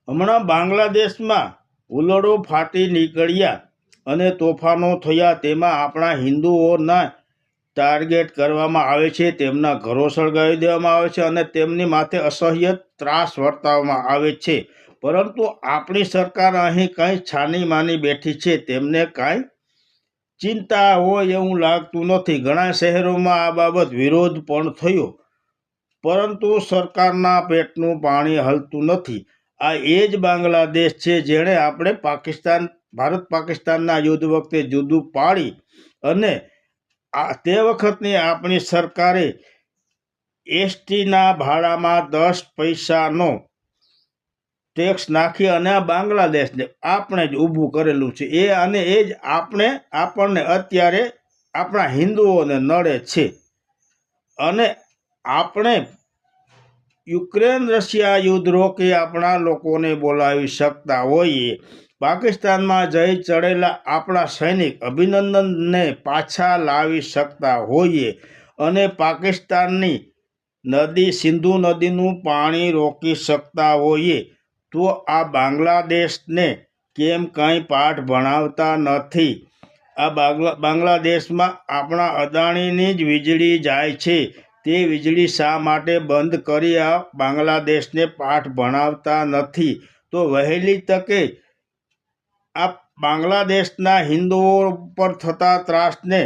હમણાં બાંગ્લાદેશમાં હુલ્લડો ફાટી નીકળ્યા અને તોફાનો થયા, તેમાં આપણા હિન્દુઓના ટાર્ગેટ કરવામાં આવે છે, તેમના ઘરો સળગાવી દેવામાં આવે છે અને તેમની માથે અસહ્ય ત્રાસ વર્તાવવામાં આવે છે. પરંતુ આપણી સરકાર અહીં કંઈ છાની માની બેઠી છે, તેમને કાંઈ ચિંતા હોય એવું લાગતું નથી. ઘણા શહેરોમાં આ બાબત વિરોધ પણ થયો, પરંતુ સરકારના પેટનું પાણી હલતું નથી. આ એ જ બાંગ્લાદેશ છે જેણે આપણે ભારત પાકિસ્તાનના યુદ્ધ વખતે જુદું પાડી અને તે વખતની આપણી સરકારે એસટીના ભાડામાં 10 પૈસાનો ટેક્સ નાખી અને આ બાંગ્લાદેશને આપણે જ ઊભું કરેલું છે. એ જ આપણને અત્યારે આપણા હિન્દુઓને નડે છે. અને આપણે યુક્રેન રશિયા યુદ્ધ રોકી આપણા લોકોને બોલાવી શકતા હોઈએ, પાકિસ્તાનમાં જઈ ચડેલા આપણા સૈનિક અભિનંદનને પાછા લાવી શકતા હોઈએ અને પાકિસ્તાનની નદી સિંધુ નદીનું પાણી રોકી શકતા હોઈએ, તો આ બાંગ્લાદેશને કેમ કંઈ પાઠ ભણાવતા નથી? આ બાંગ્લાદેશમાં આપણા અદાણીની જ વીજળી જાય છે. તે વીજળી શા માટે બંધ કરી આ બાંગ્લાદેશને પાઠ ભણાવતા નથી? તો વહેલી તકે આ બાંગ્લાદેશના હિન્દુઓ પર થતા ત્રાસને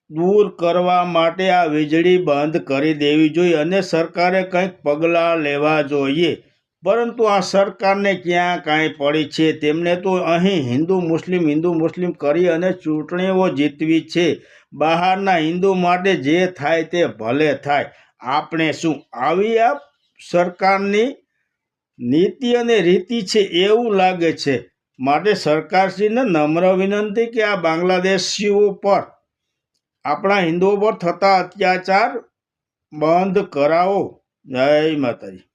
દૂર કરવા માટે આ વીજળી બંધ કરી દેવી જોઈએ અને સરકારે કંઈક પગલાં લેવા જોઈએ. પરંતુ આ સરકારને ક્યાં કાંઈ પડી છે? તેમને તો અહીં હિન્દુ મુસ્લિમ કરી અને ચૂંટણીઓ જીતવી છે. બહારના હિન્દુ માટે જે થાય તે ભલે થાય, આપણે શું? આવી આ સરકારની નીતિ અને રીતિ છે એવું લાગે છે. માટે સરકારશ્રીને નમ્ર વિનંતી કે આ બાંગ્લાદેશીઓ પર, આપણા હિન્દુઓ પર થતા અત્યાચાર બંધ કરાવો. જય માતાજી.